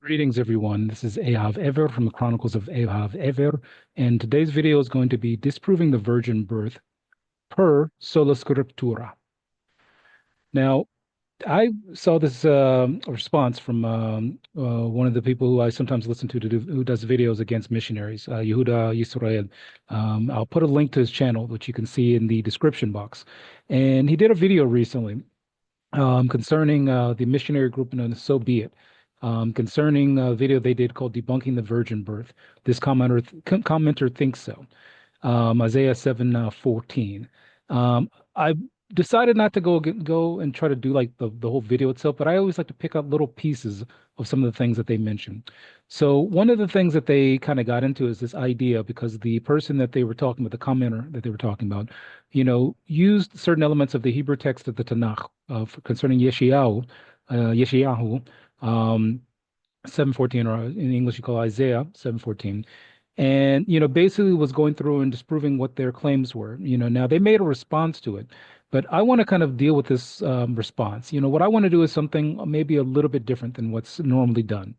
Greetings, everyone. This is Ahav Ever from the Chronicles of Ahav Ever, and today's video is going to be disproving the virgin birth per Sola Scriptura. Now, I saw this response from one of the people who I sometimes listen to who does videos against missionaries, Yehuda Yisrael. I'll put a link to his channel, which you can see in the description box. And he did a video recently concerning the missionary group known as So Be It, concerning a video they did called Debunking the Virgin Birth. This commenter thinks so. Isaiah 7:14. I decided not to go and try to do like the whole video itself, but I always like to pick up little pieces of some of the things that they mentioned. So one of the things that they kind of got into is this idea because the person that they were talking about, the commenter that they were talking about, used certain elements of the Hebrew text of the Tanakh concerning Yeshayahu, 7:14, or in English you call Isaiah 7:14, and basically was going through and disproving what their claims were. Now they made a response to it, but I want to kind of deal with this response. What I want to do is something maybe a little bit different than what's normally done.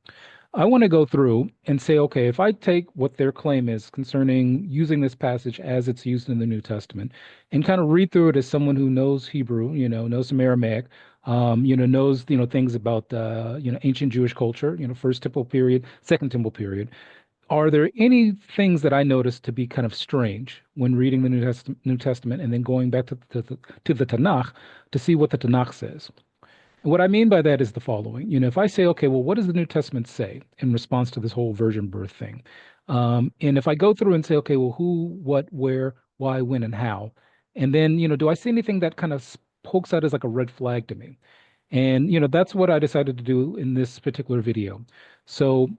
I want to go through and say, okay, if I take what their claim is concerning using this passage as it's used in the New Testament and kind of read through it as someone who knows Hebrew, knows some Aramaic, knows, things about, ancient Jewish culture, first temple period, second temple period. Are there any things that I noticed to be kind of strange when reading the New Testament and then going back to the Tanakh to see what the Tanakh says? And what I mean by that is the following. If I say, okay, well, what does the New Testament say in response to this whole virgin birth thing? And if I go through and say, okay, well, who, what, where, why, when, and how? And then, do I see anything that kind of pokes out as like a red flag to me? And, that's what I decided to do in this particular video. So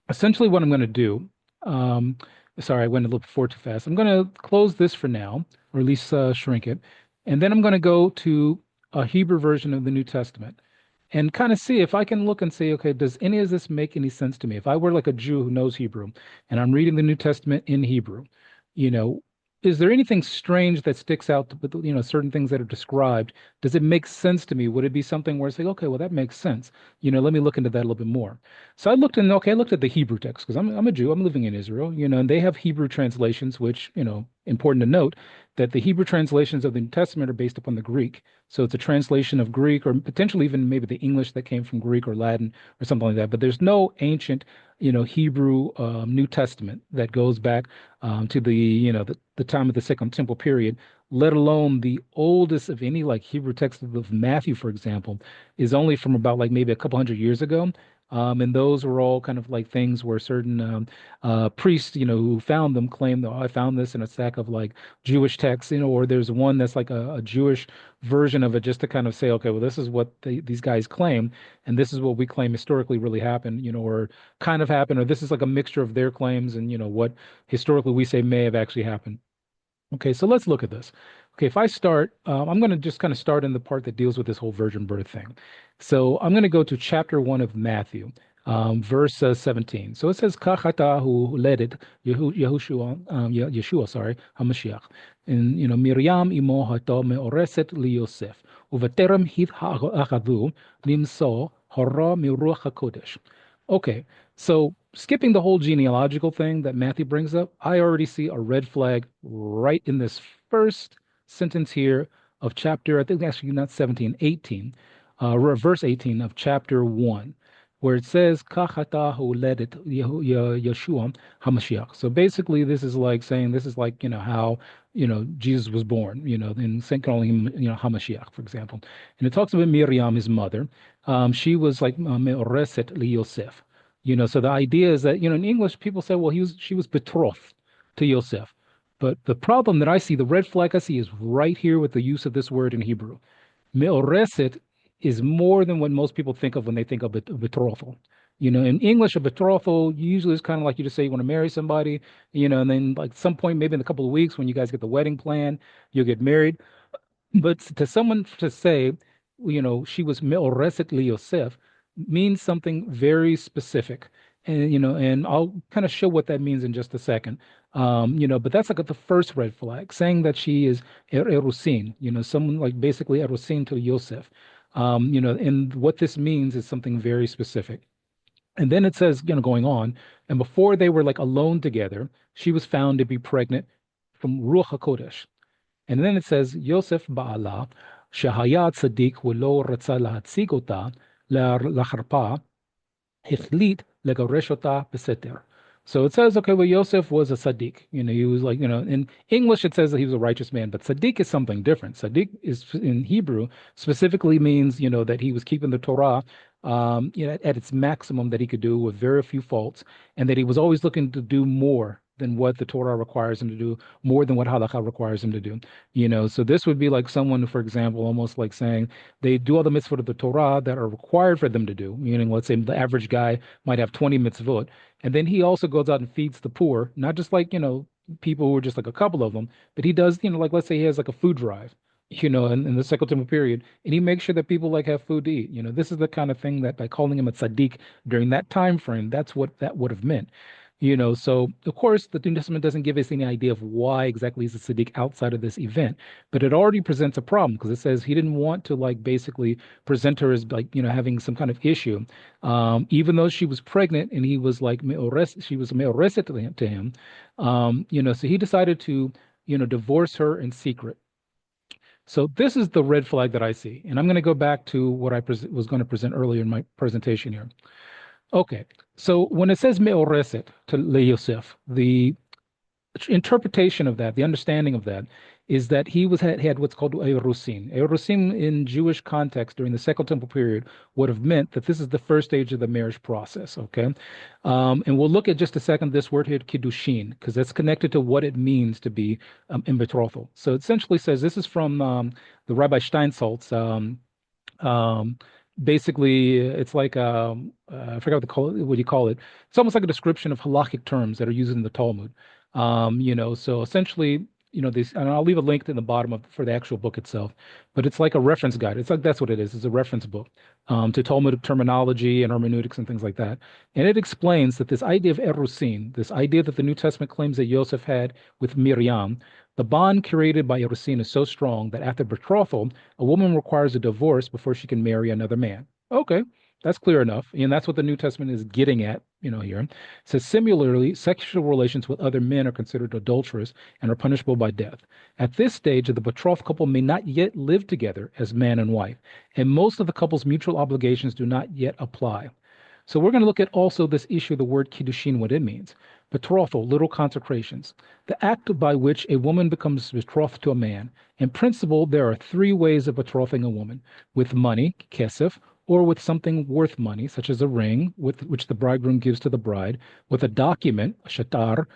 essentially what I'm going to do, sorry, I went a little forward too fast. I'm going to close this for now, or at least shrink it. And then I'm going to go to a Hebrew version of the New Testament and kind of see if I can look and say, okay, does any of this make any sense to me? If I were like a Jew who knows Hebrew and I'm reading the New Testament in Hebrew, you know, is there anything strange that sticks out with, certain things that are described? Does it make sense to me? Would it be something where it's like, okay, well, that makes sense. Let me look into that a little bit more. So I looked at the Hebrew text because I'm a Jew, I'm living in Israel, and they have Hebrew translations, which, important to note that the Hebrew translations of the New Testament are based upon the Greek. So it's a translation of Greek or potentially even maybe the English that came from Greek or Latin or something like that. But there's no ancient, Hebrew New Testament that goes back to the time of the Second Temple period, let alone the oldest of any like Hebrew text of Matthew, for example, is only from about like maybe a couple hundred years ago. And those were all kind of like things where certain priests, who found them claimed, oh, I found this in a stack of like Jewish texts, or there's one that's like a Jewish version of it just to kind of say, okay, well, this is what these guys claim, and this is what we claim historically really happened, or kind of happened, or this is like a mixture of their claims and, what historically we say may have actually happened. Okay, so let's look at this. Okay, if I start, I'm going to just kind of start in the part that deals with this whole virgin birth thing. So I'm going to go to chapter 1 of Matthew, verse 17. So it says, Kachatahu led it, Yeshua, sorry, HaMashiach. And, Miriam imo hato meoreset li Yosef. Uvaterem hit ha'achadu nimso hara miruach HaKodesh. Okay, so skipping the whole genealogical thing that Matthew brings up, I already see a red flag right in this first sentence here of chapter, I think actually not 17, 18, verse 18 of chapter 1, where it says, Kachata ledet Yeshua HaMashiach. So basically, this is like saying, this is like, how, Jesus was born, in calling him, HaMashiach, for example. And it talks about Miriam, his mother. She was like, Me'oreset li Yosef. So the idea is that, in English, people say, well, she was betrothed to Yosef. But the problem that I see, the red flag I see is right here with the use of this word in Hebrew. Me'oreset is more than what most people think of when they think of a betrothal. In English, a betrothal usually is kind of like you just say you want to marry somebody, and then like some point, maybe in a couple of weeks when you guys get the wedding plan, you'll get married. But to someone to say, she was me'oreset li Yosef means something very specific. And I'll kind of show what that means in just a second. But that's like the first red flag, saying that she is erusin, someone like basically erusin to Yosef. And what this means is something very specific. And then it says, going on, and before they were like alone together, she was found to be pregnant from Ruach HaKodesh. And then it says, Yosef Ba'ala, Shahayat Sadiq Welo Ratza Lahatzig Ota Lacharpa, Hichlit Legoreshota Beseter. So it says, okay, well, Yosef was a Sadiq. He was like, in English it says that he was a righteous man, but Sadiq is something different. Sadiq is in Hebrew specifically means, that he was keeping the Torah, at its maximum that he could do with very few faults, and that he was always looking to do more than what the Torah requires him to do, more than what halakha requires him to do. So this would be like someone, for example, almost like saying, they do all the mitzvot of the Torah that are required for them to do, meaning, let's say the average guy might have 20 mitzvot, and then he also goes out and feeds the poor, not just like, people who are just like a couple of them, but he does, like let's say he has like a food drive, in the Second Temple period, and he makes sure that people like have food to eat. This is the kind of thing that by calling him a tzaddik during that time frame, that's what that would have meant. So of course the New Testament doesn't give us any idea of why exactly he's a Siddiq outside of this event, but it already presents a problem because it says he didn't want to like basically present her as like, having some kind of issue. Even though she was pregnant and he was like she was meoreset to him, so he decided to, divorce her in secret. So this is the red flag that I see. And I'm going to go back to what I was going to present earlier in my presentation here. Okay, so when it says me'oreset to Yosef, the interpretation of that, the understanding of that, is that he had what's called Erusin. Erusin in Jewish context during the Second Temple period would have meant that this is the first stage of the marriage process. Okay, and we'll look at just a second this word here, kiddushin, because that's connected to what it means to be in betrothal. So it essentially says this is from the Rabbi Steinsaltz. Um, Basically, it's like I forgot what you call it. It's almost like a description of halakhic terms that are used in the Talmud. So essentially, this, and I'll leave a link in the bottom for the actual book itself, but it's like a reference guide. It's like that's what it is. It's a reference book to Talmudic terminology and hermeneutics and things like that. And it explains that this idea of erusin, this idea that the New Testament claims that Yosef had with Miriam, the bond created by erusin is so strong that after betrothal, a woman requires a divorce before she can marry another man. Okay, that's clear enough. And that's what the New Testament is getting at, here. It says, similarly, sexual relations with other men are considered adulterous and are punishable by death. At this stage, the betrothed couple may not yet live together as man and wife, and most of the couple's mutual obligations do not yet apply. So we're going to look at also this issue of the word kiddushin, what it means. Betrothal, little consecrations. The act by which a woman becomes betrothed to a man. In principle, there are three ways of betrothing a woman: with money, kesef, or with something worth money, such as a ring, which the bridegroom gives to the bride, with a document, a shatar,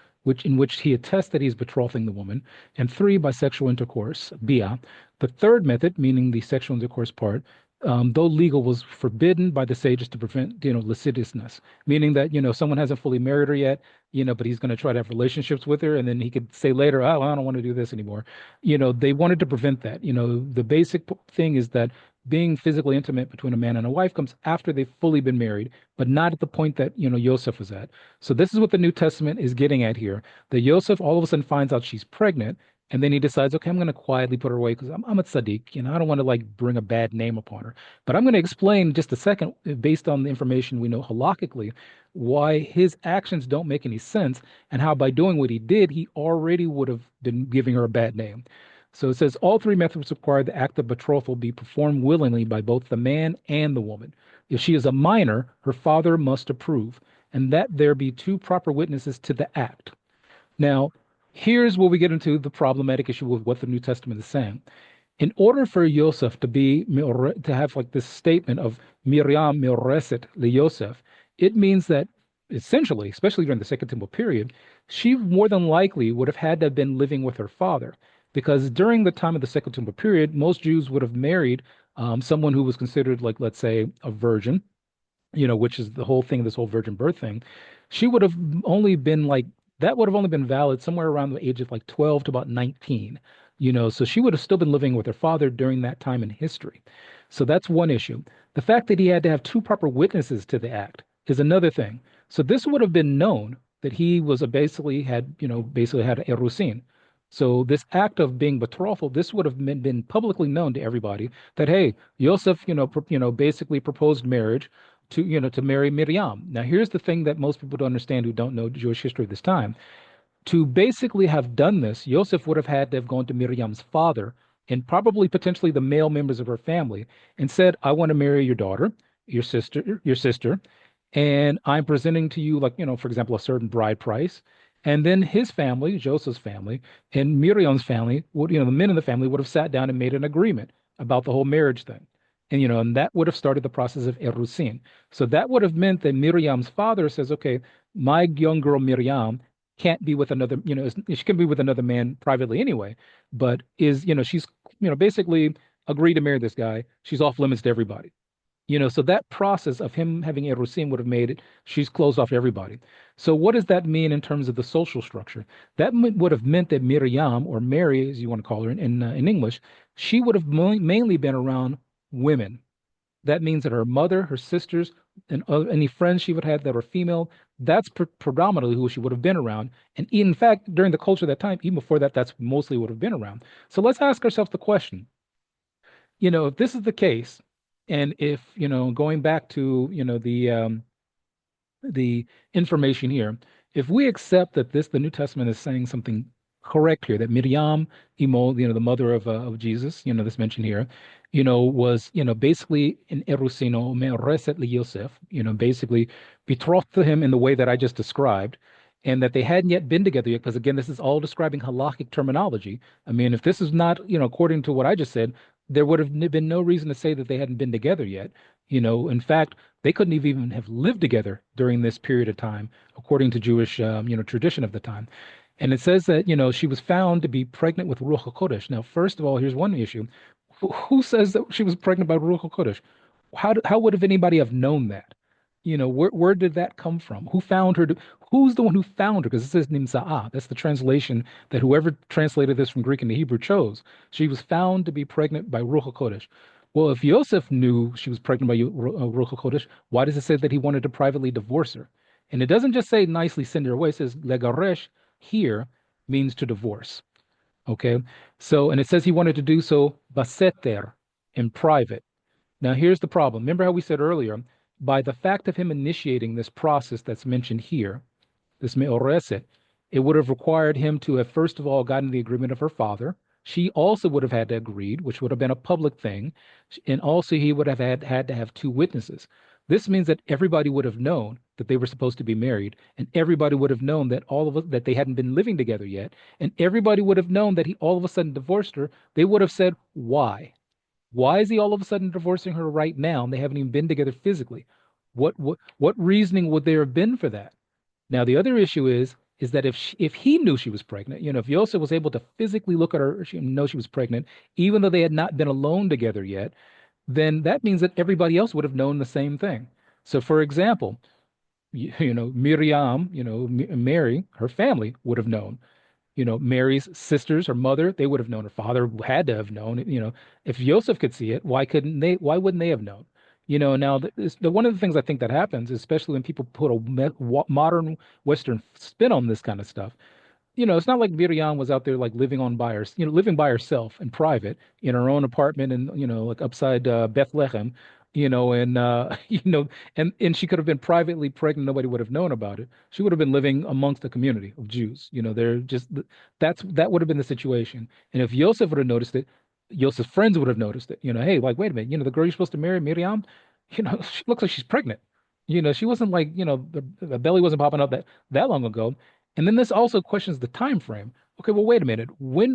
in which he attests that he is betrothing the woman, and three, by sexual intercourse, bia. The third method, meaning the sexual intercourse part, though legal, was forbidden by the sages to prevent, lasciviousness, meaning that, someone hasn't fully married her yet, but he's going to try to have relationships with her, and then he could say later, oh, I don't want to do this anymore. They wanted to prevent that. The basic thing is that being physically intimate between a man and a wife comes after they've fully been married, but not at the point that, Yosef was at. So this is what the New Testament is getting at here. That Yosef all of a sudden finds out she's pregnant, and then he decides, okay, I'm going to quietly put her away because I'm a tzaddik. I don't want to like bring a bad name upon her. But I'm going to explain in just a second, based on the information we know halakhically, why his actions don't make any sense and how by doing what he did, he already would have been giving her a bad name. So it says all three methods require the act of betrothal be performed willingly by both the man and the woman. If she is a minor, her father must approve, and that there be two proper witnesses to the act. Now, here's where we get into the problematic issue with what the New Testament is saying. In order for Yosef to have like this statement of Miriam meoreset le Yosef, it means that essentially, especially during the Second Temple period, she more than likely would have had to have been living with her father, because during the time of the Second Temple period, most Jews would have married someone who was considered like, let's say, a virgin, which is the whole thing, this whole virgin birth thing. She would have only been like, that would have only been valid somewhere around the age of like 12 to about 19, so she would have still been living with her father during that time in history. So that's one issue. The fact that he had to have two proper witnesses to the act is another thing. So this would have been known that he was basically had erusin. So this act of being betrothal, this would have been publicly known to everybody that, hey, Yosef, basically proposed marriage to marry Miriam. Now, here's the thing that most people don't understand who don't know Jewish history of this time. To basically have done this, Yosef would have had to have gone to Miriam's father and probably potentially the male members of her family and said, I want to marry your daughter, your sister, and I'm presenting to you, like, for example, a certain bride price. And then his family, Joseph's family, and Miriam's family would, the men in the family would have sat down and made an agreement about the whole marriage thing. And that would have started the process of Erusin. So that would have meant that Miriam's father says, okay, my young girl Miriam can't be with another, she can be with another man privately anyway, but she's, basically agreed to marry this guy. She's off limits to everybody. So that process of him having erusin would have made it, she's closed off everybody. So what does that mean in terms of the social structure? That would have meant that Miriam, or Mary, as you want to call her in English, she would have mainly been around women. That means that her mother, her sisters, and any friends she would have that were female, that's predominantly who she would have been around. And in fact, during the culture of that time, even before that, that's mostly would have been around. So let's ask ourselves the question, if this is the case, and if, going back to, the information here, if we accept that the New Testament is saying something correct here, that Miriam, the mother of Jesus, this mentioned here, was, basically an erusino me'oreset li Yosef, basically betrothed to him in the way that I just described, and that they hadn't yet been together yet, because again, this is all describing halakhic terminology. I mean, if this is not, according to what I just said, there would have been no reason to say that they hadn't been together yet. In fact, they couldn't even have lived together during this period of time, according to Jewish, tradition of the time. And it says that, she was found to be pregnant with Ruach HaKodesh. Now, first of all, here's one issue. Who says that she was pregnant by Ruach HaKodesh? How would have anybody have known that? Where did that come from? Who found her? Who's the one who found her? Because it says Nimza'ah. That's the translation that whoever translated this from Greek into Hebrew chose. She was found to be pregnant by Ruach HaKodesh. Well, if Yosef knew she was pregnant by Ruach HaKodesh, why does it say that he wanted to privately divorce her? And it doesn't just say nicely send her away. It says legaresh here means to divorce. Okay. So, and it says he wanted to do so baseter, in private. Now, here's the problem. Remember how we said earlier, by the fact of him initiating this process that's mentioned here, this me'oreset, it would have required him to have, first of all, gotten the agreement of her father. She also would have had to agree, which would have been a public thing. And also, he would have had to have two witnesses. This means that everybody would have known that they were supposed to be married, and everybody would have known that that they hadn't been living together yet, and everybody would have known that he all of a sudden divorced her. They would have said, why? Why is he all of a sudden divorcing her right now and they haven't even been together physically? What reasoning would there have been for that? Now, the other issue is that if he knew she was pregnant, if Yosef was able to physically look at her, know she was pregnant, even though they had not been alone together yet, then that means that everybody else would have known the same thing. So, for example, Miriam, Mary, her family would have known. Mary's sisters, her mother, they would have known. Her father had to have known. If Joseph could see it, why couldn't they? Why wouldn't they have known? Now one of the things I think that happens, especially when people put a modern Western spin on this kind of stuff. It's not like Miriam was out there like living by herself in private in her own apartment and like upside Bethlehem, and and she could have been privately pregnant. Nobody would have known about it. She would have been living amongst a community of Jews. They're just that would have been the situation. And if Yosef would have noticed it, Yosef's friends would have noticed it. Hey, like, wait a minute, the girl you're supposed to marry, Miriam, she looks like she's pregnant. She wasn't like, the belly wasn't popping up that long ago. And then this also questions the time frame. Okay, well, wait a minute.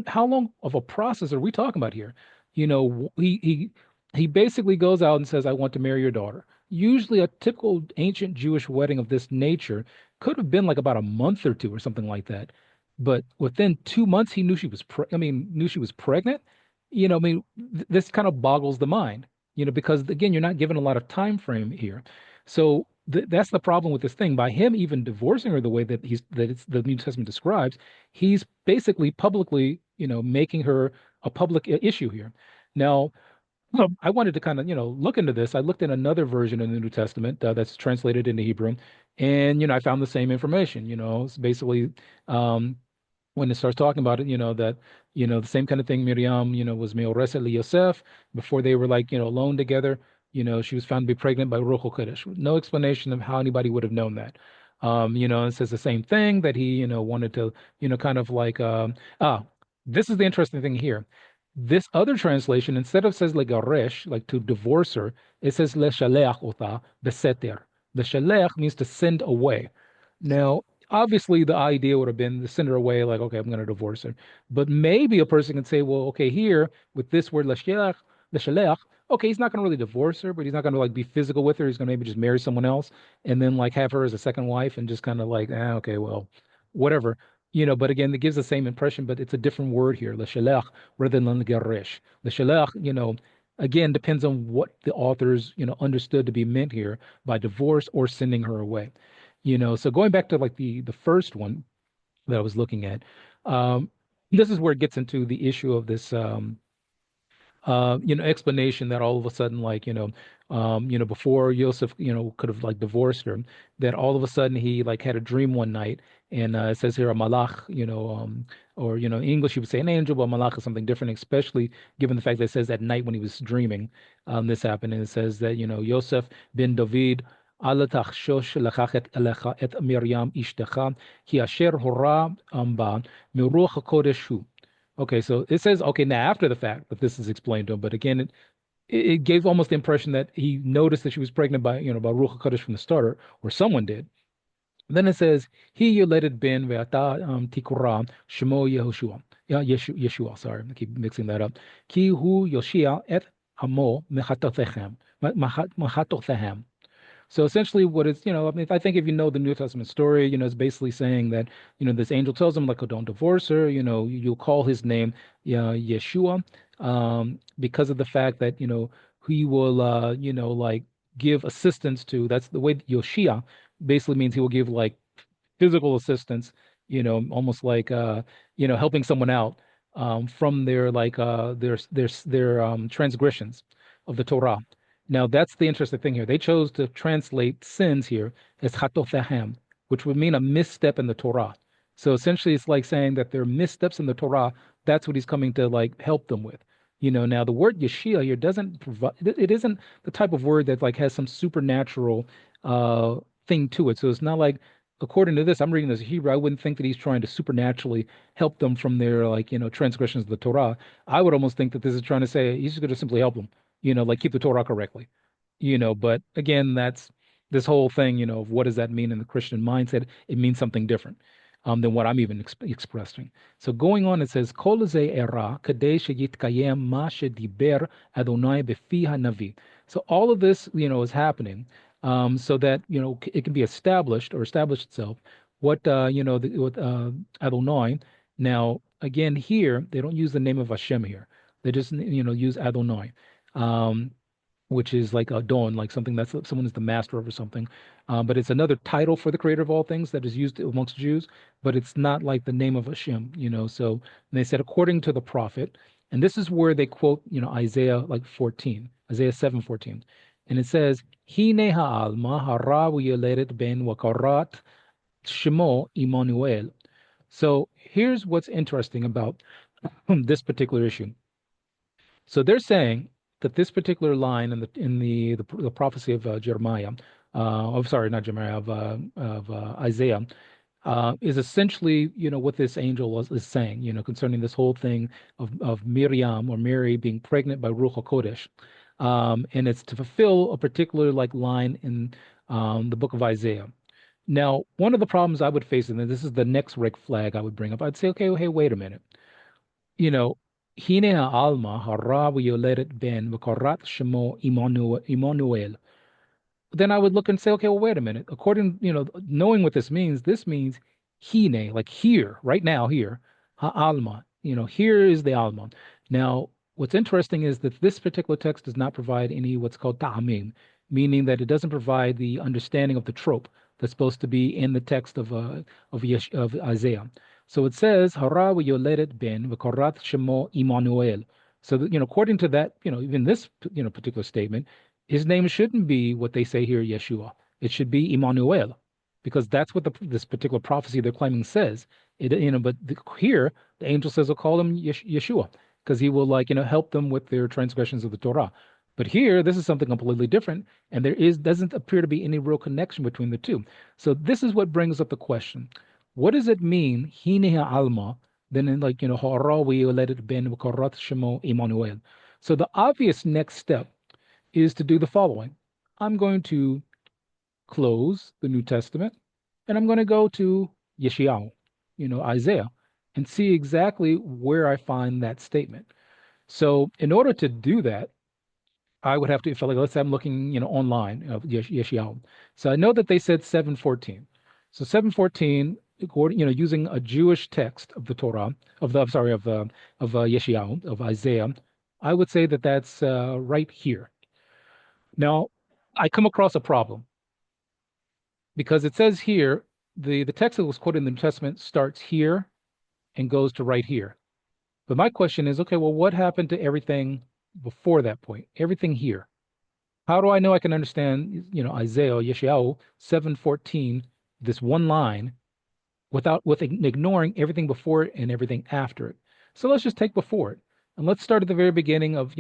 How long of a process are we talking about here? He basically goes out and says, I want to marry your daughter. Usually a typical ancient Jewish wedding of this nature could have been like about a month or two or something like that. But within 2 months, he knew she was knew she was pregnant. This kind of boggles the mind, because again, you're not given a lot of time frame here. So that's the problem with this thing. By him even divorcing her the way that the New Testament describes, he's basically publicly, making her a public issue here. Now, I wanted to kind of, look into this. I looked in another version of the New Testament that's translated into Hebrew, and I found the same information. It's basically when it starts talking about it, that the same kind of thing. Miriam, was me'oreset li Yosef before they were like alone together. She was found to be pregnant by Ruach HaKodesh. No explanation of how anybody would have known that. It says the same thing that he, wanted to, kind of like, this is the interesting thing here. This other translation, instead of says legaresh, like to divorce her, it says leshaleach ota beseter. The shalech means to send away. Now, obviously, the idea would have been to send her away, like, okay, I'm going to divorce her. But maybe a person can say, well, okay, here with this word leshalech, okay, he's not going to really divorce her, but he's not going to like be physical with her. He's going to maybe just marry someone else and then like have her as a second wife and just kind of like, okay, well, whatever. But again, it gives the same impression, but it's a different word here, leshalech, rather than legaresh. Leshalech, again, depends on what the authors, understood to be meant here by divorce or sending her away. So going back to like the first one that I was looking at, this is where it gets into the issue of this explanation that all of a sudden, like, before Yosef, could have like divorced her, that all of a sudden he like had a dream one night, and it says here a malach, or in English you would say an angel, but malach is something different, especially given the fact that it says at night when he was dreaming, this happened, and it says that Yosef ben David. אל תחשוש לקחת אליך את מרים אשתך, כי אשר הורה בה מרוח הקודש הוא. Okay, so it says, okay, now after the fact that this is explained to him, but again, it gave almost the impression that he noticed that she was pregnant by Ruach HaKodesh from the starter, or someone did. Then it says, he yoladet ben ve'ata tikura shemo Yehoshua. Yeah, Yeshua, sorry, I keep mixing that up. Ki hu yoshia et amo mechatotechem. So essentially, what it's, I mean, I think if you know the New Testament story, it's basically saying that, this angel tells him, like, oh, don't divorce her, you'll call his name, Yeshua, because of the fact that, he will, like give assistance to, that's the way Yoshia basically means he will give like physical assistance, almost like, helping someone out, from their, like, their transgressions of the Torah. Now, that's the interesting thing here. They chose to translate sins here as chatothaham, which would mean a misstep in the Torah. So essentially, it's like saying that their missteps in the Torah, that's what he's coming to like help them with. Now the word Yeshia here doesn't provide, it isn't the type of word that like has some supernatural thing to it. So it's not like, according to this, I'm reading this Hebrew, I wouldn't think that he's trying to supernaturally help them from their like, transgressions of the Torah. I would almost think that this is trying to say he's just going to simply help them, like keep the Torah correctly, but again, that's this whole thing, of what does that mean in the Christian mindset? It means something different than what I'm even expressing. So going on, it says, Kol ze era kadei sheyitkayem ma shediber Adonai befi hanavi. So all of this, is happening, so that, it can be established or establish itself what, what Adonai. Now, again, here, they don't use the name of Hashem here. They just, use Adonai. Which is like Adon, like something that's someone is the master over something. But it's another title for the creator of all things that is used amongst Jews, but it's not like the name of Hashem, So they said, according to the prophet, and this is where they quote, Isaiah like 14, Isaiah 7:14. And it says, Hine ha'alma hara v'yoledet ben wakarat shemo Immanuel. So here's what's interesting about this particular issue. So they're saying that this particular line in the prophecy of Jeremiah, sorry, not Jeremiah, of Isaiah, is essentially, what this angel is saying, concerning this whole thing of Miriam or Mary being pregnant by Ruach HaKodesh. And it's to fulfill a particular like line in the book of Isaiah. Now, one of the problems I would face, and this is the next red flag I would bring up, I'd say, okay, well, hey, wait a minute. Hine Alma hara v'yoledet ben v'karat shemo Immanuel. Then I would look and say, okay, well, wait a minute. According, knowing what this means hine, like here, right now, here, ha'alma, here is the Alma. Now, what's interesting is that this particular text does not provide any what's called ta'amim, meaning that it doesn't provide the understanding of the trope that's supposed to be in the text of Isaiah. So it says, Hara v'yoledet ben v'karat shemo Immanuel. So that, according to that, even this, particular statement, his name shouldn't be what they say here, Yeshua. It should be Immanuel, because that's what this particular prophecy they're claiming says. But here the angel says, "I'll call him Yeshua," because he will, like, help them with their transgressions of the Torah. But here, this is something completely different, and doesn't appear to be any real connection between the two. So this is what brings up the question: what does it mean, Hine Alma? Then in like Ha'arawi let it ben v'karat shemo Emmanuel. So the obvious next step is to do the following. I'm going to close the New Testament, and I'm going to go to Yeshayahu, Isaiah, and see exactly where I find that statement. So in order to do that, I would have to, if like, let's say I'm looking, online of Yeshayahu. So I know that they said 714. So 714, according, using a Jewish text of the Torah, I'm sorry, of Yeshayahu, of Isaiah, I would say that that's right here. Now, I come across a problem because it says here, the text that was quoted in the New Testament starts here and goes to right here. But my question is, okay, well, what happened to everything before that point? Everything here. How do I know I can understand, Isaiah, Yeshayahu 7:14, this one line, with ignoring everything before it and everything after it? So let's just take before it, and let's start at the very beginning of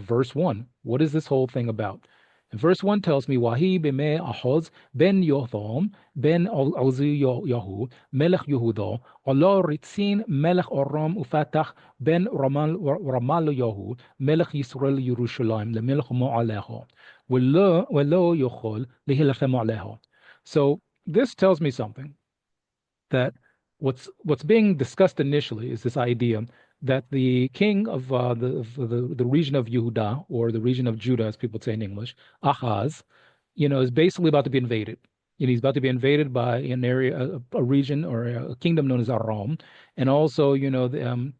verse 1. What is this whole thing about? And verse 1 tells me, Wahi b'mei Ahoz ben Yotham ben Ozi Yahu melech Yehuda Allah Ritzin melech Aram ufatach ben Ramal Yahu melech Yisrael Yerushalayim lemelech Mo'aleho velo yochol lehilachem aleho. So this tells me something, that what's being discussed initially is this idea that the king of the region of Yehuda, or the region of Judah, as people say in English, Ahaz, is basically about to be invaded. He's about to be invaded by an area, a region, or a kingdom known as Aram, and also, and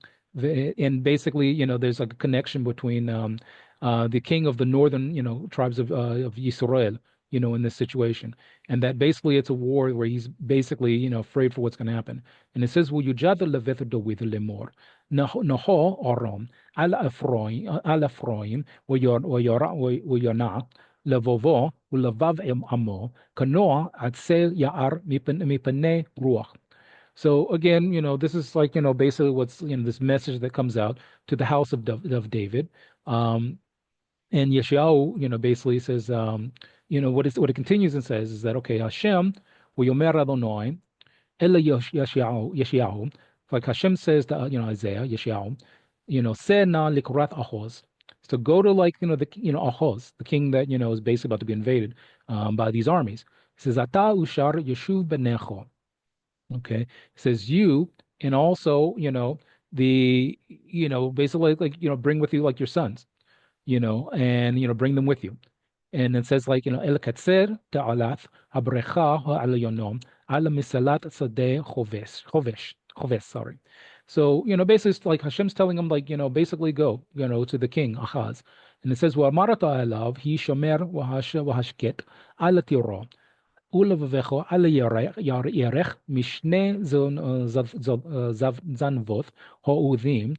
basically, there's like a connection between the king of the northern, tribes of Yisrael, in this situation, and that basically it's a war where he's basically, afraid for what's going to happen. And it says, "Will you judge the levith David lemor naho Aram al Ephraim ويرنا לבובו ולבב עמו כנוע עצי יער מפני רוח." So again, this is like, basically what's, this message that comes out to the house of David. And Yeshayahu, basically says, what it continues and says is that, okay, Hashem, ويومر Adonai, Ella Yeshayahu, like Hashem says to, Isaiah, Yeshayahu, say na likrat Ahoz. So go to, like, Ahoz, the king that, is basically about to be invaded by these armies. He says, Ata ushar yeshuv benecho. Okay. It says you, and also, basically, like, bring with you like your sons, and, bring them with you. And it says, like, El Katser Ta'alath Habrecha Ha'alayonom Ala Misalat Sadeh Chovesh, sorry. So, basically it's like Hashem's telling him, like, basically go, to the king, Ahaz. And it says, Wa Marata Alav, He Shomer Wahashket Ala Tiro. ולבבך על ירך משני זנבות העודים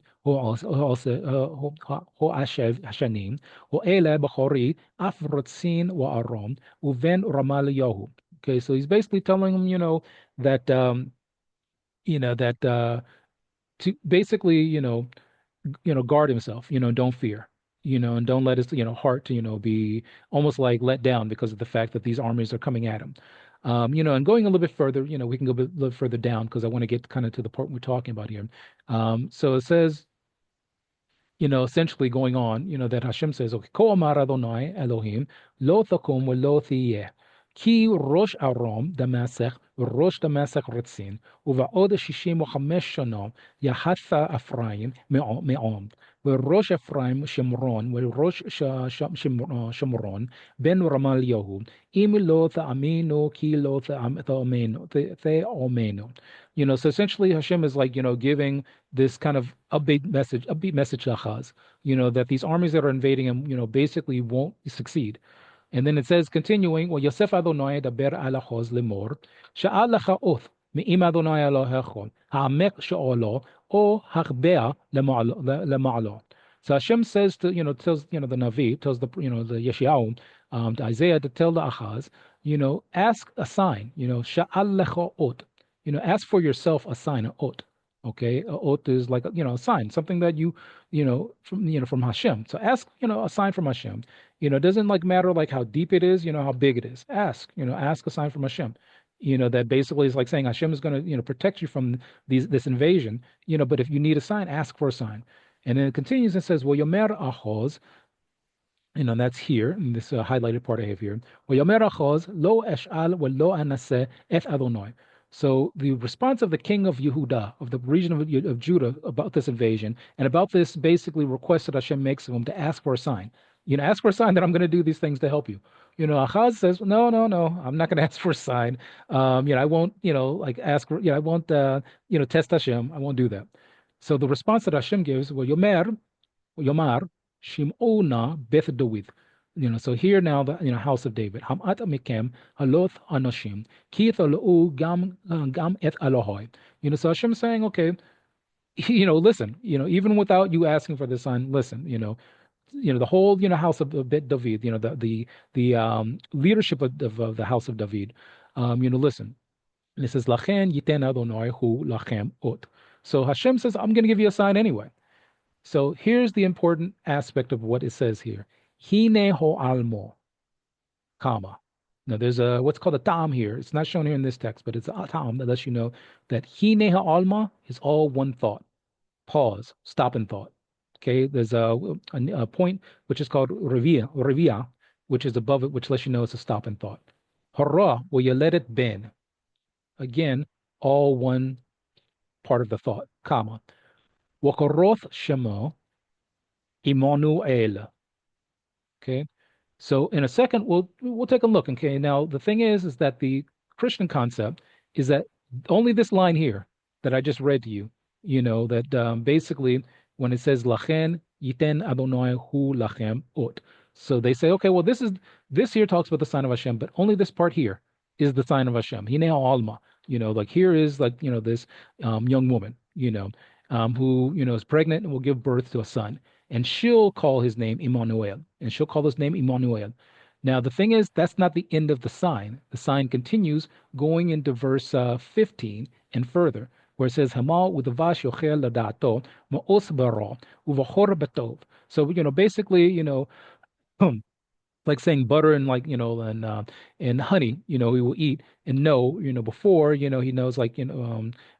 השנים, ואלה בכורי אף רוצין וארום, ובין רמה ליהו. Okay, so he's basically telling him, that, to basically, guard himself, don't fear, and don't let his, heart, be almost like let down because of the fact that these armies are coming at him. And going a little bit further, we can go a little further down because I want to get kind of to the part we're talking about here. So it says, essentially going on, that Hashem says, okay, Ko amar Adonai Elohim, lo takum ve lo tiyeh. Ki rosh Aram Damasech, rosh Damasech Ritzin, ובעוד 65 שנה יחסה אפרים מעם, וראש אפרים שומרון, וראש שומרון בן רמליהו, אם לא תאמינו כי לא תאמינו. So essentially Hashem is like, giving this kind of upbeat message to Achaz, that these armies that are invading him, basically won't succeed. And then it says, continuing, "Yosef Adonai daber al Ahoz lemor, she'al lecha oth me'im Adonai Elohecha, ha'amek she'olo, o hachbea lema'alo." So Hashem says to, tells, the Navi, tells the, the Yeshayahu, to Isaiah, to tell the Achaz, ask a sign, she'al lecha oth, ask for yourself a sign, an oth. Okay, a oath is like a sign, something that from Hashem. So ask, a sign from Hashem. It doesn't like matter like how deep it is, how big it is. Ask a sign from Hashem. That basically is like saying Hashem is going to, protect you from this invasion. But if you need a sign, ask for a sign. And then it continues and says, "Well, yomer ahoz," that's here in this highlighted part I have here. "Yomer ahoz lo esh'al wa lo anaseh et Adonai." So the response of the king of Yehuda, of the region of Judah, about this invasion and about this basically request that Hashem makes of him to ask for a sign. Ask for a sign that I'm going to do these things to help you. Achaz says, no, no, no, I'm not going to ask for a sign. I won't, like ask for, I won't, test Hashem. I won't do that. So the response that Hashem gives, well, Yomar, Shim'ona Beth David. So here now the house of David. Hamat mikem haloth anoshim ki thalu gam et Elohai. So Hashem saying, okay, listen, even without you asking for the sign, listen, the whole house of Bet David, the leadership of the house of David, listen. And it says, Lachen yiten Adonai hu lachem ot. So Hashem says, I'm going to give you a sign anyway. So here's the important aspect of what it says here. Hine ho almo, comma. Now there's what's called a tam here. It's not shown here in this text, but it's a tam that lets you know that hine ha alma is all one thought. Pause, stop and thought. Okay, there's a point which is called revia, which is above it, which lets you know it's a stop and thought. Hara, will you let it bend? Again, all one part of the thought, comma. Wakoroth shemo Immanuel. Okay. So in a second, we'll take a look. Okay. Now the thing is that the Christian concept is that only this line here that I just read to you, that basically when it says lachen yiten Adonai hu lachem ot. So they say, okay, well, this here talks about the sign of Hashem, but only this part here is the sign of Hashem. Hine Alma, like here is like, this young woman, who, is pregnant and will give birth to a son. And she'll call his name Immanuel. And she'll call his name Immanuel. Now, the thing is, that's not the end of the sign. The sign continues going into verse 15 and further, where it says, Hamal udavash yochel ladato ma'os baro uvachor batov. So, basically, like saying butter and like and honey he will eat and know before he knows like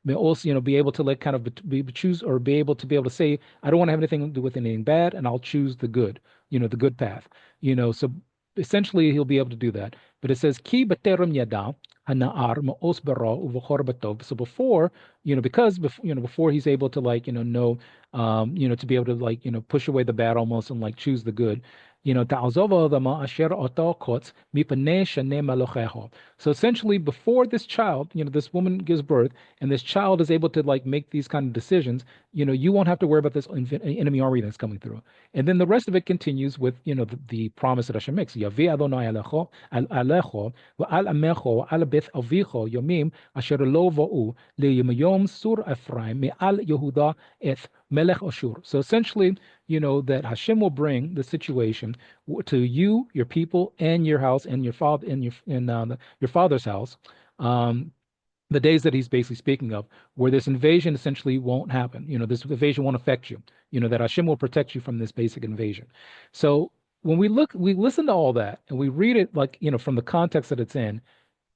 may also be able to like kind of choose or be able to say I don't want to have anything to do with anything bad and I'll choose the good the good path so essentially he'll be able to do that but it says ki baterum yada hanar ma'os bara uvachor batov. So before because before he's able to like know to be able to like push away the bad almost and like choose the good ta'azova dama asher oto kotz mipnei shnei malocheho. So essentially, before this child, this woman gives birth, and this child is able to like make these kind of decisions, you won't have to worry about this enemy army that's coming through. And then the rest of it continues with, the promise that Hashem makes. Yavi Adonai alecho v'al amecho al beth avicho yomim asher lo va'u leyom sur Ephraim me'al Yehuda eth melech Ashur. So essentially, that Hashem will bring the situation to you, your people, and your house, and your father, and your father's house. The days that he's basically speaking of, where this invasion essentially won't happen. This invasion won't affect you. That Hashem will protect you from this basic invasion. So when we listen to all that, and we read it like from the context that it's in.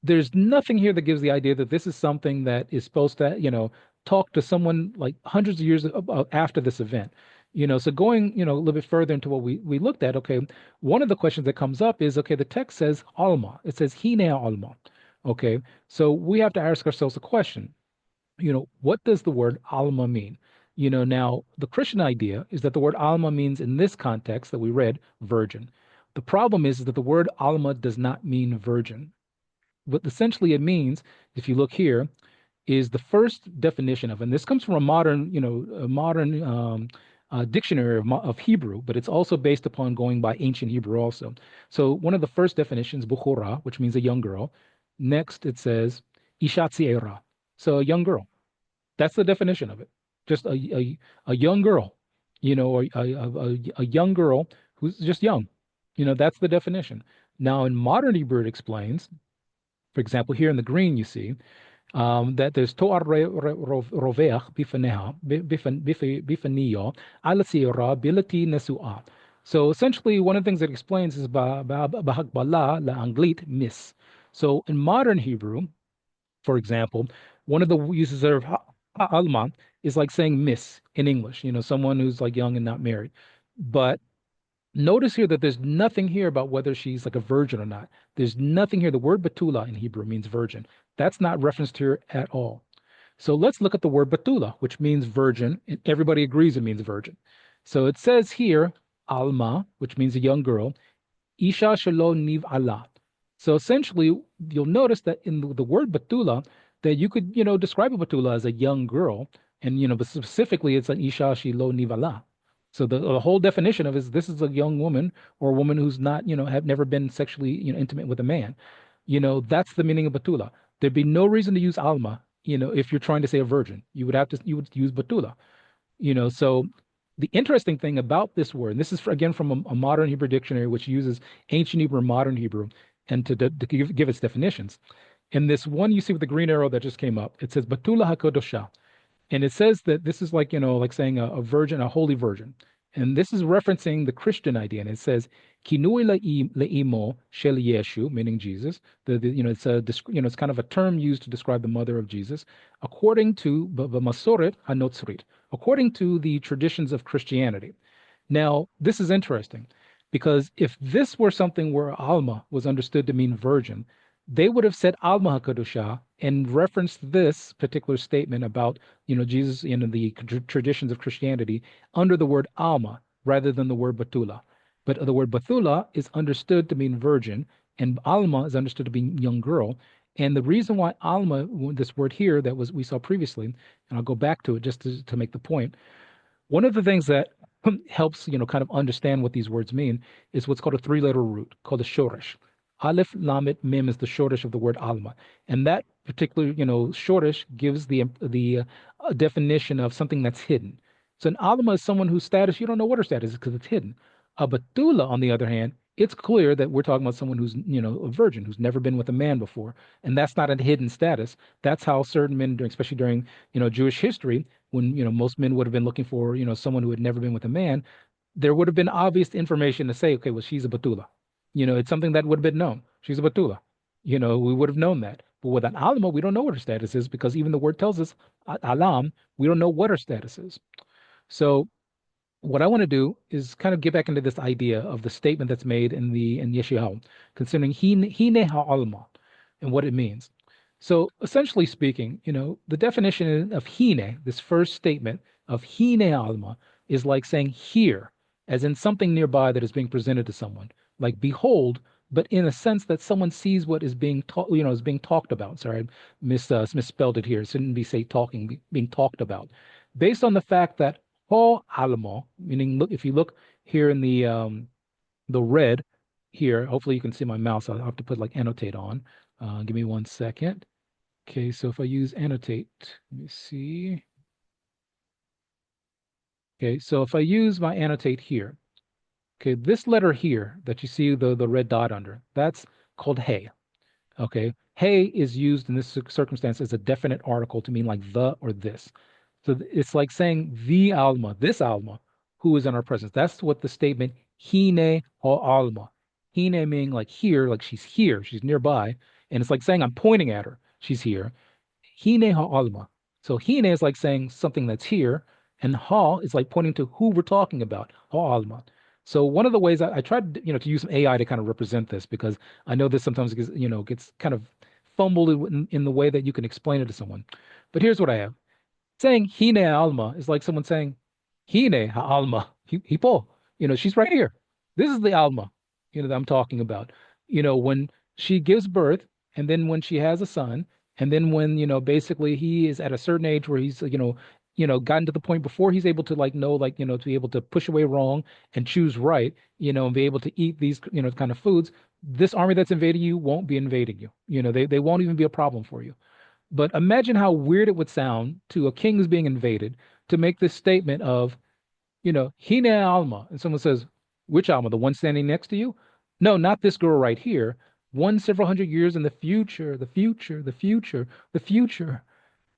There's nothing here that gives the idea that this is something that is supposed to, talk to someone like hundreds of years after this event. So going, a little bit further into what we looked at, okay, one of the questions that comes up is, okay, the text says Alma. It says Hine Alma. Okay, so we have to ask ourselves a question. What does the word Alma mean? Now the Christian idea is that the word Alma means in this context that we read, virgin. The problem is that the word Alma does not mean virgin. What essentially it means, if you look here, is the first definition of, and this comes from a modern dictionary of Hebrew, but it's also based upon going by ancient Hebrew also. So one of the first definitions, bukhura, which means a young girl. Next, it says ishat tzieira, so a young girl. That's the definition of it. Just a young girl, or a young girl who's just young. That's the definition. Now in modern Hebrew, it explains. For example, here in the green, you see that there's Toar Roveach Bifanio, Alasira, Bilati Nesua. So essentially, one of the things that explains is Bahakbala la Anglit miss. So in modern Hebrew, for example, one of the uses of Alma is like saying miss in English, someone who's like young and not married. But notice here that there's nothing here about whether she's like a virgin or not. There's nothing here. The word Batula in Hebrew means virgin. That's not referenced here at all. So let's look at the word Batula, which means virgin, and everybody agrees it means virgin. So it says here, Alma, which means a young girl, Isha Shelo Niv Allah. So essentially, you'll notice that in the word Batula, that you could, describe a Batula as a young girl, and but specifically it's an Isha Shelo Niv Allah. So the whole definition of is this is a young woman or a woman who's not, have never been sexually, intimate with a man. That's the meaning of Batula. There'd be no reason to use Alma, if you're trying to say a virgin. You would use Batula. So the interesting thing about this word, and this is again from a modern Hebrew dictionary, which uses ancient Hebrew and modern Hebrew, and to give its definitions. In this one you see with the green arrow that just came up, it says Batula HaKodosha. And it says that this is like, like saying a virgin, a holy virgin. And this is referencing the Christian idea. And it says, Kinui le'imo shel Yeshu, meaning Jesus. It's kind of a term used to describe the mother of Jesus, according to the Masoret HaNotzrit, according to the traditions of Christianity. Now, this is interesting because if this were something where Alma was understood to mean virgin, they would have said Alma HaKadosha and referenced this particular statement about, Jesus in the traditions of Christianity under the word Alma rather than the word Batula. But the word Batula is understood to mean virgin, and Alma is understood to be young girl. And the reason why Alma, this word here that was we saw previously, and I'll go back to it just to make the point. One of the things that helps, kind of understand what these words mean is what's called a three-letter root called a shoresh. Aleph Lamet Mem is the shortish of the word Alma, and that particular, shortish gives the definition of something that's hidden. So an Alma is someone whose status you don't know what her status is because it's hidden. A Batula, on the other hand, it's clear that we're talking about someone who's, a virgin who's never been with a man before, and that's not a hidden status. That's how certain men, especially during, Jewish history, when, most men would have been looking for, someone who had never been with a man, there would have been obvious information to say, okay, well, she's a Batula. It's something that would have been known. She's a Batula. We would have known that. But with an Alma, we don't know what her status is because even the word tells us, Alam, we don't know what her status is. So what I want to do is kind of get back into this idea of the statement that's made in Yeshayahu concerning Hine Ha'alma and what it means. So essentially speaking, the definition of Hine, this first statement of Hine Ha'alma, is like saying here, as in something nearby that is being presented to someone, like behold, but in a sense that someone sees what is being taught, is being talked about. Sorry, I misspelled it here. It shouldn't be say talking, being talked about, based on the fact that Ho Alamo, meaning look, if you look here in the red here, hopefully you can see my mouse. I'll have to put like annotate on. Give me 1 second. Okay, so if I use annotate, let me see. Okay, so if I use my annotate here, okay, this letter here that you see the red dot under, that's called hey. Okay, hey is used in this circumstance as a definite article to mean like the or this. So it's like saying the Alma, this Alma, who is in our presence. That's what the statement Hine o Alma. Hine meaning like here, she's nearby. And it's like saying I'm pointing at her. She's here. Hine ha Alma. So Hine is like saying something that's here, and ha is like pointing to who we're talking about. Ha Alma. So one of the ways I tried, to use some AI to kind of represent this because I know this sometimes gets kind of fumbled in the way that you can explain it to someone. But here's what I have. Saying Hine Alma is like someone saying Hine Alma. Hipo. She's right here. This is the Alma, that I'm talking about. When she gives birth, and then when she has a son, and then when, basically he is at a certain age where he's, gotten to the point before he's able to like know, like, to be able to push away wrong and choose right, and be able to eat these, kind of foods, this army that's invading you won't be invading you. They won't even be a problem for you. But imagine how weird it would sound to a king who's being invaded to make this statement of, Hine Alma. And someone says, which Alma? The one standing next to you? No, not this girl right here. one several hundred years in the future, the future, the future, the future.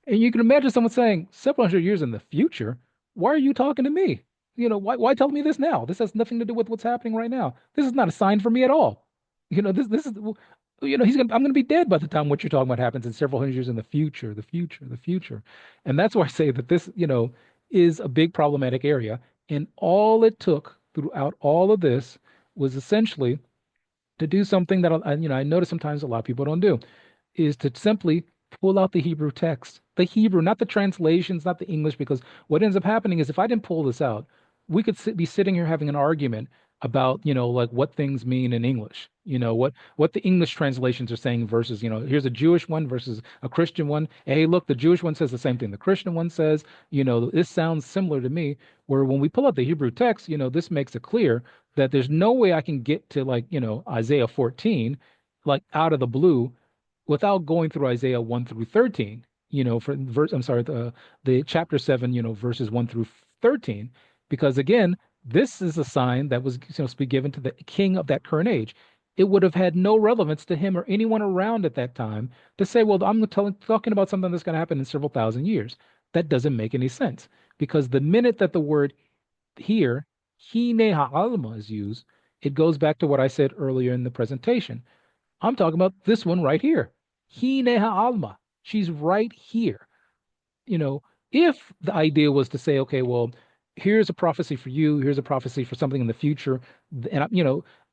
And you can imagine someone saying, several hundred years in the future, why are you talking to me? Why tell me this now? This has nothing to do with what's happening right now. This is not a sign for me at all. This is, I'm gonna be dead by the time what you're talking about happens in several hundred years in the future, the future, the future. And that's why I say that this, is a big problematic area. And all it took throughout all of this was essentially to do something that I notice sometimes a lot of people don't do, is to simply pull out the Hebrew text, the Hebrew, not the translations, not the English, because what ends up happening is if I didn't pull this out, we could be sitting here having an argument about, like what things mean in English, what the English translations are saying versus, here's a Jewish one versus a Christian one. Hey, look, the Jewish one says the same thing the Christian one says, this sounds similar to me. Where when we pull out the Hebrew text, this makes it clear that there's no way I can get to like, Isaiah 14, like out of the blue without going through Isaiah 1 through 13, for verse, I'm sorry, the chapter 7, verses 1 through 13, because again, this is a sign that was supposed to be given to the king of that current age. It would have had no relevance to him or anyone around at that time to say, well, talking about something that's going to happen in several thousand years. That doesn't make any sense because the minute that the word here, hine ha'alma is used, it goes back to what I said earlier in the presentation. I'm talking about this one right here. Hine ha'alma. She's right here. You know, if the idea was to say, okay, well, here's a prophecy for you, here's a prophecy for something in the future, and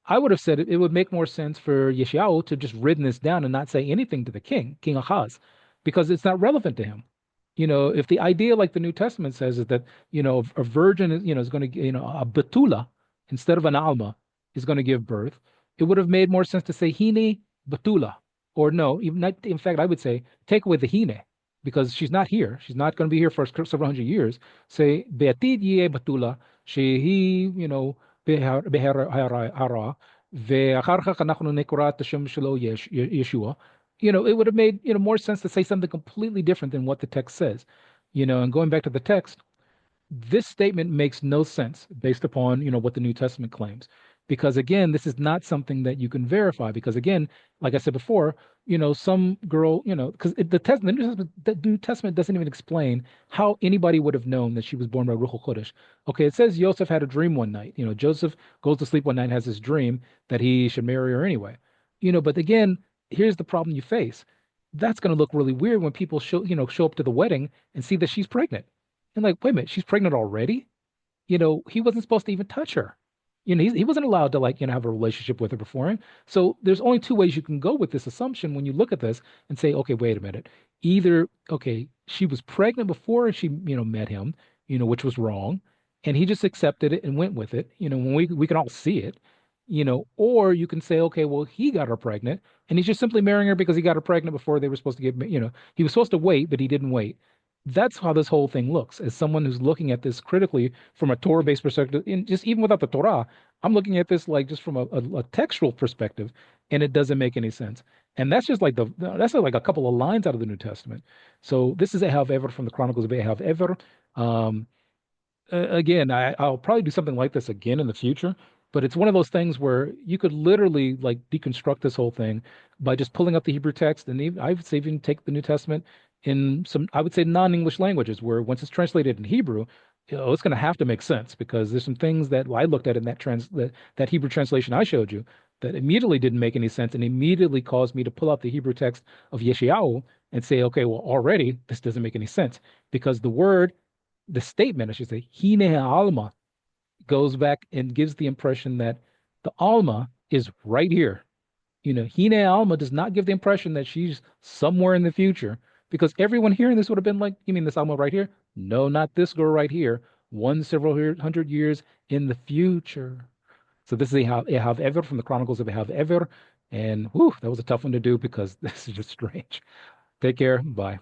I would have said it would make more sense for Yeshayahu to just written this down and not say anything to the king, King Ahaz, because it's not relevant to him. If the idea, like the New Testament says, is that, a virgin is going to, a betula instead of an alma is going to give birth, it would have made more sense to say hine betula, or no, even not, in fact, I would say take away the hine because she's not here. She's not going to be here for several hundred years. Say beatid yeh betula shehi, בהרה, ואחר כך אנחנו נקרא את השם שלו ישוע. It would have made, more sense to say something completely different than what the text says. And going back to the text, this statement makes no sense based upon, what the New Testament claims. Because again, this is not something that you can verify. Because again, like I said before, some girl, because the New Testament doesn't even explain how anybody would have known that she was born by Ruach HaKodesh. Okay, it says Joseph had a dream one night. Joseph goes to sleep one night and has this dream that he should marry her anyway. But again, here's the problem you face. That's going to look really weird when people show up to the wedding and see that she's pregnant. And like, wait a minute, she's pregnant already? He wasn't supposed to even touch her. He wasn't allowed to like, have a relationship with her beforehand. So there's only two ways you can go with this assumption when you look at this and say, okay, wait a minute. Either, okay, she was pregnant before she, met him, which was wrong, and he just accepted it and went with it, when we can all see it, or you can say, okay, well, he got her pregnant and he's just simply marrying her because he got her pregnant before they were supposed to get, he was supposed to wait, but he didn't wait. That's how this whole thing looks. As someone who's looking at this critically from a Torah-based perspective, and just even without the Torah, I'm looking at this like just from a textual perspective, and it doesn't make any sense. And that's just like that's like a couple of lines out of the New Testament. So this is Ehav Ever from the Chronicles of Ehav Ever. Um, again, I'll probably do something like this again in the future, but it's one of those things where you could literally like deconstruct this whole thing by just pulling up the Hebrew text, and even, I would say even take the New Testament in some, I would say, non-English languages, where once it's translated in Hebrew, it's going to have to make sense because there's some things that I looked at in that Hebrew translation I showed you that immediately didn't make any sense and immediately caused me to pull out the Hebrew text of Yeshayahu and say, okay, well, already this doesn't make any sense because the statement, I should say, Hine Alma, goes back and gives the impression that the Alma is right here. Hine Alma does not give the impression that she's somewhere in the future because everyone hearing this would have been like, you mean this Alma right here? No, not this girl right here. One several hundred years in the future. So this is Ehav Ever from the Chronicles of Ehav Ever. And whew, that was a tough one to do because this is just strange. Take care. Bye.